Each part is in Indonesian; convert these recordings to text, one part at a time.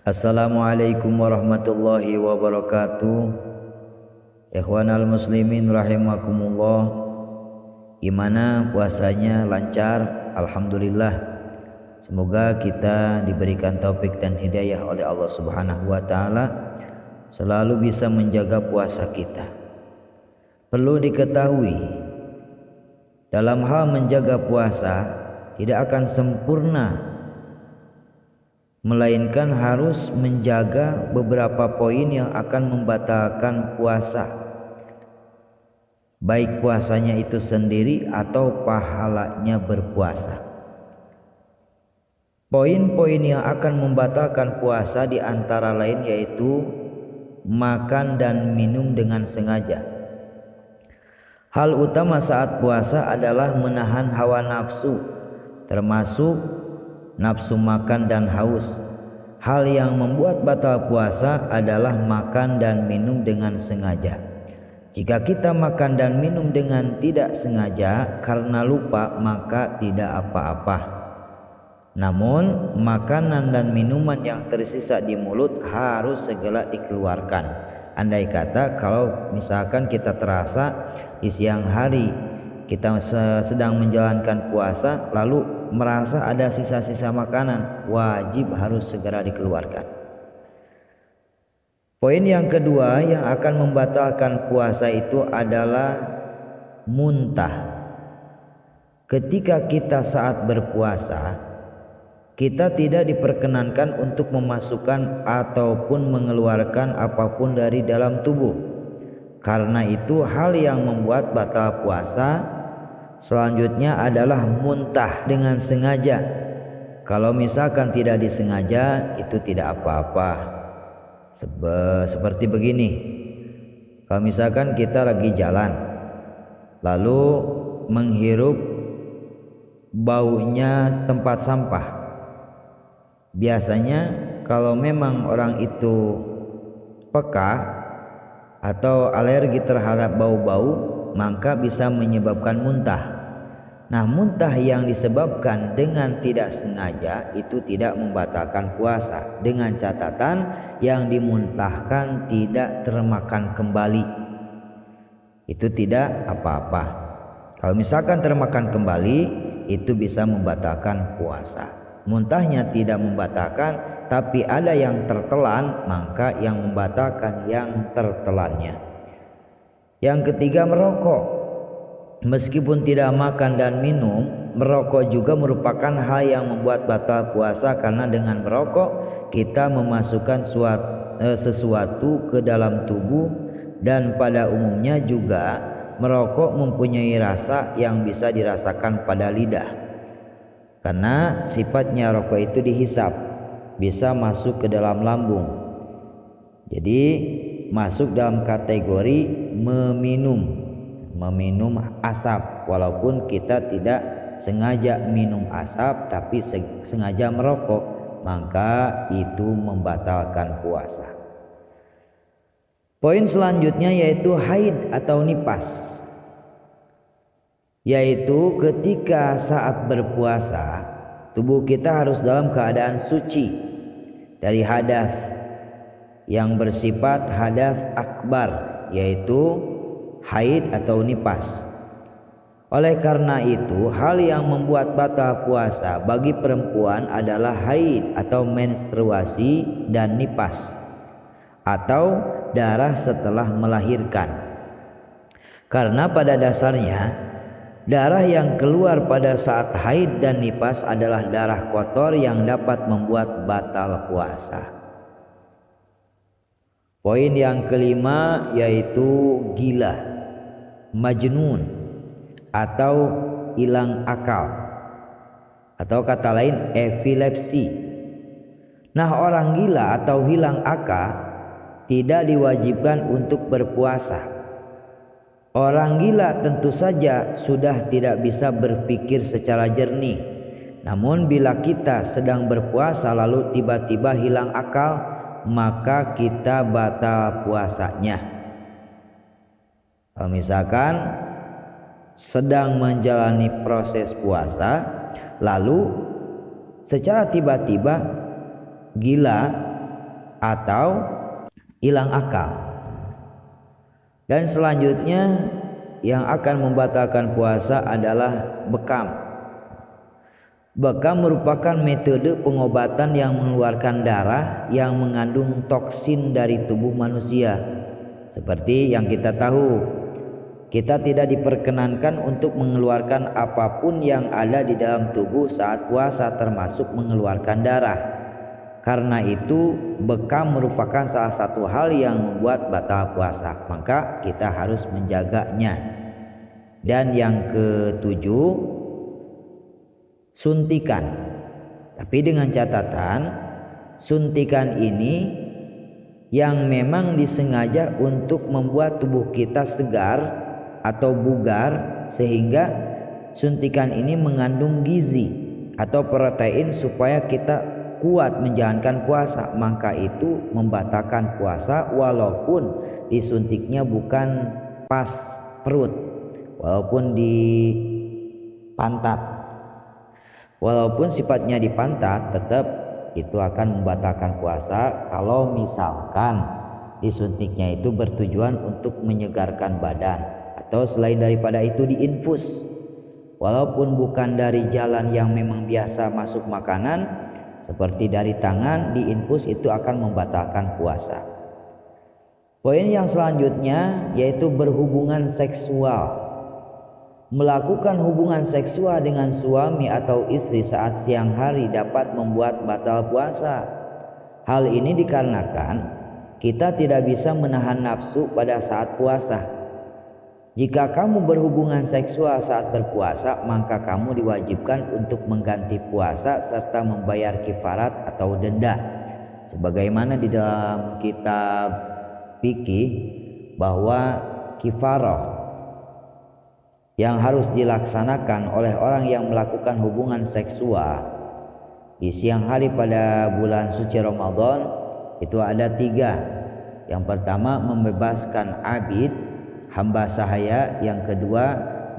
Assalamualaikum warahmatullahi wabarakatuh. Ikhwanal muslimin rahimakumullah. Gimana puasanya? Lancar? Alhamdulillah. Semoga kita diberikan taufik dan hidayah oleh Allah Subhanahu wa taala selalu bisa menjaga puasa kita. Perlu diketahui, dalam hal menjaga puasa tidak akan sempurna, melainkan harus menjaga beberapa poin yang akan membatalkan puasa, baik puasanya itu sendiri atau pahalanya berpuasa. Poin-poin yang akan membatalkan puasa di antara lain yaitu makan dan minum dengan sengaja. Hal utama saat puasa adalah menahan hawa nafsu, termasuk nafsu makan dan haus. Hal yang membuat batal puasa adalah makan dan minum dengan sengaja. Jika kita makan dan minum dengan tidak sengaja karena lupa, maka tidak apa-apa. Namun makanan dan minuman yang tersisa di mulut harus segera dikeluarkan. Andai kata kalau misalkan kita terasa di siang hari kita sedang menjalankan puasa lalu merasa ada sisa-sisa makanan, wajib harus segera dikeluarkan. Poin yang kedua yang akan membatalkan puasa itu adalah muntah. Ketika kita saat berpuasa, kita tidak diperkenankan untuk memasukkan ataupun mengeluarkan apapun dari dalam tubuh. Karena itu hal yang membuat batal puasa selanjutnya adalah muntah dengan sengaja. Kalau misalkan tidak disengaja itu tidak apa-apa. Seperti begini, kalau misalkan kita lagi jalan lalu menghirup baunya tempat sampah, biasanya kalau memang orang itu peka atau alergi terhadap bau-bau, maka bisa menyebabkan muntah. Nah, muntah yang disebabkan dengan tidak sengaja itu tidak membatalkan puasa, dengan catatan yang dimuntahkan tidak termakan kembali. Itu tidak apa-apa. Kalau misalkan termakan kembali, itu bisa membatalkan puasa. Muntahnya tidak membatalkan, tapi ada yang tertelan, maka yang membatalkan yang tertelannya. Yang ketiga, merokok. Meskipun tidak makan dan minum, merokok juga merupakan hal yang membuat batal puasa, karena dengan merokok kita memasukkan sesuatu ke dalam tubuh, dan pada umumnya juga merokok mempunyai rasa yang bisa dirasakan pada lidah. Karena sifatnya rokok itu dihisap, bisa masuk ke dalam lambung. Jadi masuk dalam kategori meminum asap, walaupun kita tidak sengaja minum asap tapi sengaja merokok, maka itu membatalkan puasa. Poin selanjutnya yaitu haid atau nipas, yaitu ketika saat berpuasa tubuh kita harus dalam keadaan suci dari hadas yang bersifat hadas akbar, yaitu haid atau nipas. Oleh karena itu, hal yang membuat batal puasa bagi perempuan adalah haid atau menstruasi dan nipas atau darah setelah melahirkan. Karena pada dasarnya darah yang keluar pada saat haid dan nipas adalah darah kotor yang dapat membuat batal puasa. Poin yang kelima yaitu gila, majnun atau hilang akal, atau kata lain epilepsi. Nah, orang gila atau hilang akal tidak diwajibkan untuk berpuasa. Orang gila tentu saja sudah tidak bisa berpikir secara jernih. Namun bila kita sedang berpuasa lalu tiba-tiba hilang akal, maka kita batal puasanya. Kalau misalkan sedang menjalani proses puasa lalu secara tiba-tiba gila atau hilang akal. Dan selanjutnya yang akan membatalkan puasa adalah bekam. Bekam merupakan metode pengobatan yang mengeluarkan darah yang mengandung toksin dari tubuh manusia. Seperti yang kita tahu, kita tidak diperkenankan untuk mengeluarkan apapun yang ada di dalam tubuh saat puasa, termasuk mengeluarkan darah. Karena itu bekam merupakan salah satu hal yang membuat batal puasa, maka kita harus menjaganya. Dan yang ketujuh, suntikan. Tapi dengan catatan, suntikan ini yang memang disengaja untuk membuat tubuh kita segar atau bugar, sehingga suntikan ini mengandung gizi atau protein supaya kita kuat menjalankan puasa, maka itu membatalkan puasa walaupun disuntiknya bukan pas perut, walaupun di pantat, walaupun sifatnya di pantat, tetap itu akan membatalkan puasa kalau misalkan disuntiknya itu bertujuan untuk menyegarkan badan, atau selain daripada itu diinfus, walaupun bukan dari jalan yang memang biasa masuk makanan seperti dari tangan, diinfus, itu akan membatalkan puasa. Poin yang selanjutnya yaitu berhubungan seksual. Melakukan hubungan seksual dengan suami atau istri saat siang hari dapat membuat batal puasa. Hal ini dikarenakan kita tidak bisa menahan nafsu pada saat puasa. Jika kamu berhubungan seksual saat berpuasa, maka kamu diwajibkan untuk mengganti puasa serta membayar kifarat atau denda. Sebagaimana di dalam kitab fikih bahwa kifarah yang harus dilaksanakan oleh orang yang melakukan hubungan seksual di siang hari pada bulan suci Ramadan itu ada 3. Yang pertama, membebaskan abid, hamba sahaya. Yang kedua,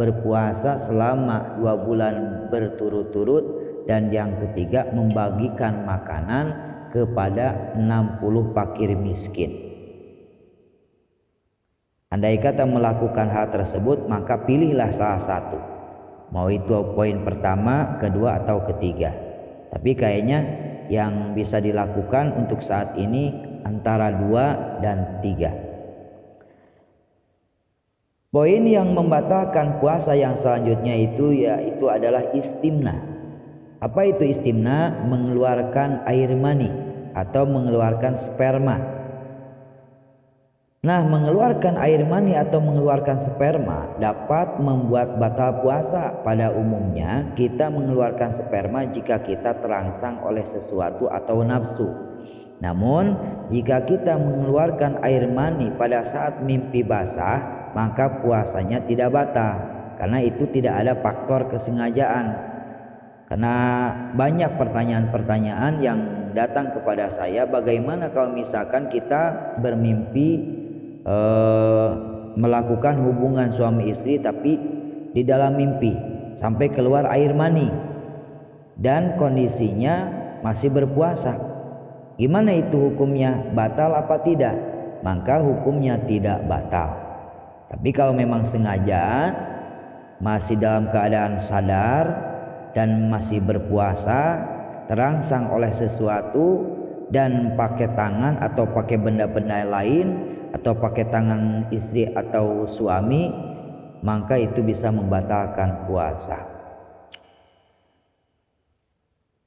berpuasa selama 2 bulan berturut-turut. Dan yang ketiga, membagikan makanan kepada 60 fakir miskin. Andai kata melakukan hal tersebut, maka pilihlah salah satu, mau itu poin pertama, kedua, atau ketiga. Tapi kayaknya yang bisa dilakukan untuk saat ini antara 2 dan 3. Poin yang membatalkan puasa yang selanjutnya yaitu adalah istimna. Apa itu istimna? Mengeluarkan air mani atau mengeluarkan sperma. Nah, mengeluarkan air mani atau mengeluarkan sperma dapat membuat batal puasa. Pada umumnya kita mengeluarkan sperma jika kita terangsang oleh sesuatu atau nafsu. Namun jika kita mengeluarkan air mani pada saat mimpi basah, maka puasanya tidak batal, karena itu tidak ada faktor kesengajaan. Karena banyak pertanyaan-pertanyaan yang datang kepada saya, bagaimana kalau misalkan kita bermimpi melakukan hubungan suami istri tapi di dalam mimpi sampai keluar air mani dan kondisinya masih berpuasa, gimana itu hukumnya? Batal apa tidak? Maka hukumnya tidak batal. Tapi kalau memang sengaja masih dalam keadaan sadar dan masih berpuasa, terangsang oleh sesuatu dan pakai tangan atau pakai benda-benda lain atau pakai tangan istri atau suami, maka itu bisa membatalkan puasa.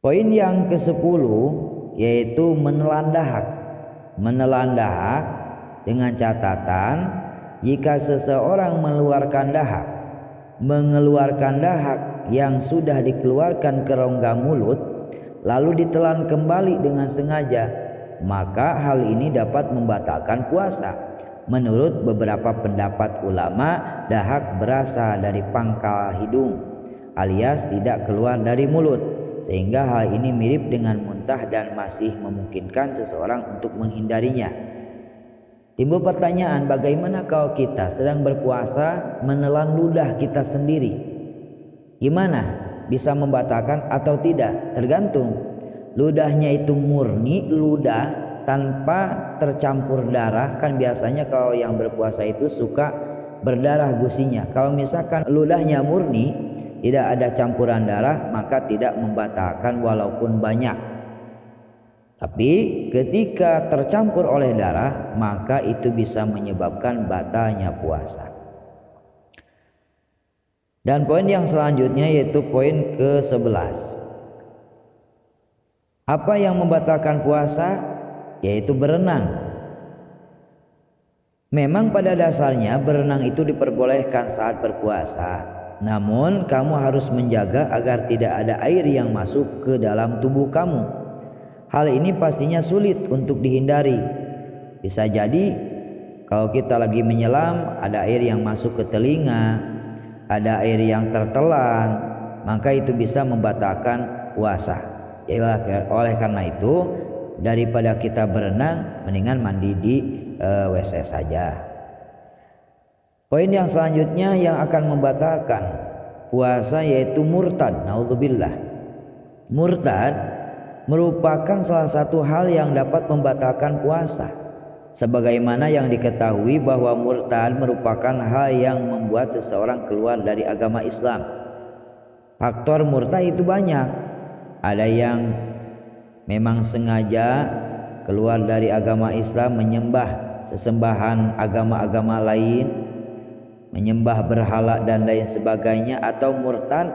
Poin yang ke-10 yaitu menelan dahak. Menelan dahak dengan catatan jika seseorang mengeluarkan dahak yang sudah dikeluarkan ke rongga mulut lalu ditelan kembali dengan sengaja, maka hal ini dapat membatalkan puasa. Menurut beberapa pendapat ulama, dahak berasal dari pangkal hidung alias tidak keluar dari mulut, sehingga hal ini mirip dengan muntah dan masih memungkinkan seseorang untuk menghindarinya. Timbul pertanyaan, bagaimana kalau kita sedang berpuasa menelan ludah kita sendiri? Gimana? Bisa membatalkan atau tidak? Tergantung. Ludahnya itu murni ludah tanpa tercampur darah. Kan biasanya kalau yang berpuasa itu suka berdarah gusinya. Kalau misalkan ludahnya murni, tidak ada campuran darah, maka tidak membatalkan walaupun banyak. Tapi ketika tercampur oleh darah, maka itu bisa menyebabkan batalnya puasa. Dan poin yang selanjutnya yaitu poin ke-11. Apa yang membatalkan puasa? Yaitu berenang. Memang pada dasarnya berenang itu diperbolehkan saat berpuasa. Namun kamu harus menjaga agar tidak ada air yang masuk ke dalam tubuh kamu. Hal ini pastinya sulit untuk dihindari. Bisa jadi kalau kita lagi menyelam ada air yang masuk ke telinga, ada air yang tertelan, maka itu bisa membatalkan puasa. Oleh karena itu, daripada kita berenang, mendingan mandi di WC saja. Poin yang selanjutnya yang akan membatalkan puasa yaitu murtad. Naudzubillah. Murtad merupakan salah satu hal yang dapat membatalkan puasa. Sebagaimana yang diketahui bahwa murtad merupakan hal yang membuat seseorang keluar dari agama Islam. Faktor murtad itu banyak. Ada yang memang sengaja keluar dari agama Islam, menyembah sesembahan agama-agama lain, menyembah berhala dan lain sebagainya. Atau murtad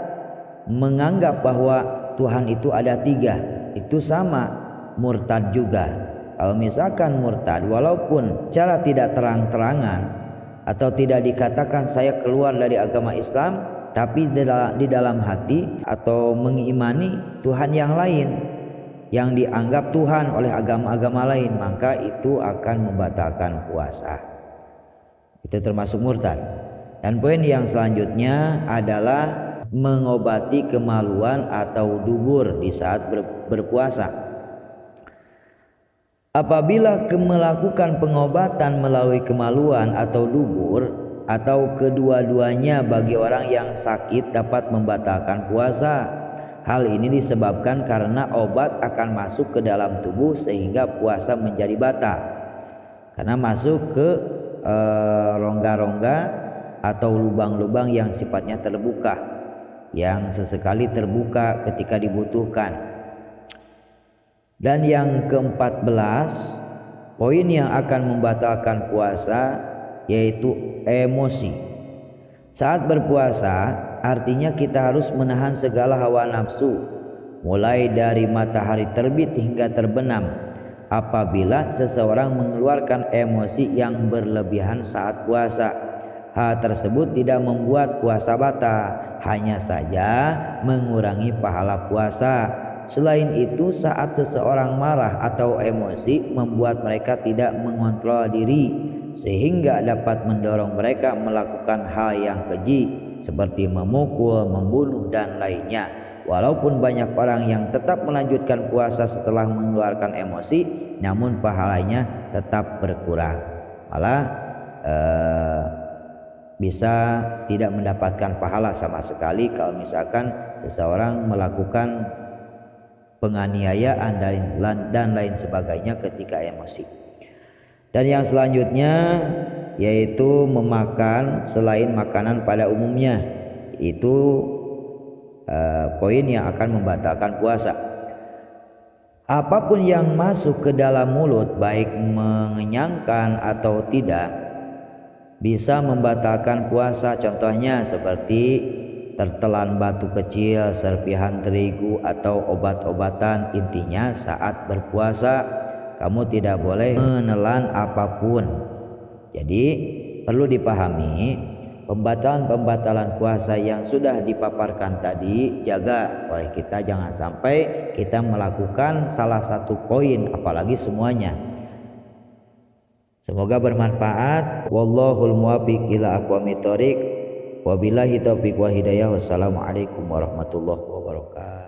menganggap bahwa Tuhan itu ada 3, itu sama murtad juga. Kalau misalkan murtad walaupun cara tidak terang-terangan atau tidak dikatakan saya keluar dari agama Islam, tapi di dalam hati atau mengimani Tuhan yang lain yang dianggap Tuhan oleh agama-agama lain, maka itu akan membatalkan puasa. Itu termasuk murtad. Dan poin yang selanjutnya adalah mengobati kemaluan atau dubur di saat berpuasa. Apabila melakukan pengobatan melalui kemaluan atau dubur atau kedua-duanya bagi orang yang sakit dapat membatalkan puasa. Hal ini disebabkan karena obat akan masuk ke dalam tubuh sehingga puasa menjadi batal. Karena masuk ke rongga-rongga atau lubang-lubang yang sifatnya terbuka, yang sesekali terbuka ketika dibutuhkan. Dan yang ke-14, poin yang akan membatalkan puasa yaitu emosi. Saat berpuasa artinya kita harus menahan segala hawa nafsu, mulai dari matahari terbit hingga terbenam. Apabila seseorang mengeluarkan emosi yang berlebihan saat puasa, hal tersebut tidak membuat puasa batal, hanya saja mengurangi pahala puasa. Selain itu, saat seseorang marah atau emosi membuat mereka tidak mengontrol diri, sehingga dapat mendorong mereka melakukan hal yang keji seperti memukul, membunuh dan lainnya. Walaupun banyak orang yang tetap melanjutkan puasa setelah mengeluarkan emosi, namun pahalanya tetap berkurang, malah bisa tidak mendapatkan pahala sama sekali kalau misalkan seseorang melakukan penganiayaan dan lain sebagainya ketika emosi. Dan yang selanjutnya yaitu memakan selain makanan pada umumnya. Itu poin yang akan membatalkan puasa. Apapun yang masuk ke dalam mulut, baik mengenyangkan atau tidak, bisa membatalkan puasa. Contohnya seperti tertelan batu kecil, serpihan terigu atau obat-obatan. Intinya saat berpuasa kamu tidak boleh menelan apapun. Jadi perlu dipahami pembatalan-pembatalan puasa yang sudah dipaparkan tadi, jaga oleh kita, jangan sampai kita melakukan salah satu poin apalagi semuanya. Semoga bermanfaat. Wallahul muwaffiq ila aqwamit thoriq. Wabillahi taufiq wa hidayah. Wassalamualaikum warahmatullahi wabarakatuh.